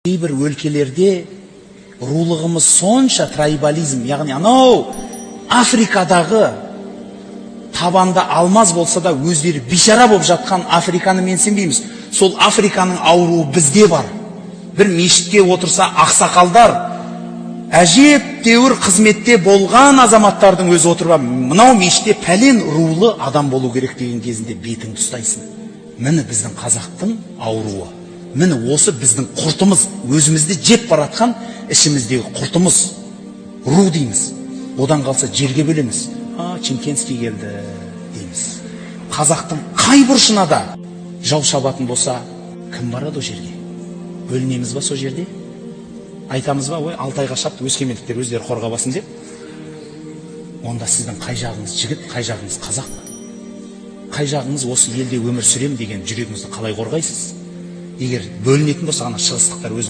Кейбір өлкелерде рулығымыз сонша трайбализм, яғни анау Африкадағы табанда алмаз болса да өздері бишара болып жатқан Африканы менсінбейміз. Сол Африканың ауруы бізде бар. Бір мешітке отырса ақсақалдар, әжептәуір қызметте болған азаматтардың өзі отырып, мынау мешітте пәлен рулы адам болу керек деген кезінде бетіңді ұстайсың. Міне біздің қазақтың ауруы. Міне осы біздің құртымыз, өзімізді жеп баратқан ішіміздегі құртымыз, ру дейміз. Одан қалса жерге бөлеміз. Чемкенский келді дейміз. Қазақтың қай бұрышына да жау шабатын болса, кім барады о жерге? Бөлінеміз ба со жерде? Айтамыз ба, ой, Алтайға шапты, өскемендіктер өздері қорғабасын деп? Онда сіздің қай жағыңыз жігіт, қай жағыңыз қазақ? Қай жағыңыз осы елде өмір сүрем деген жүрегіңізді қалай қорғайсыз? Егер бөлінетін болса, ана шығыстықтар өз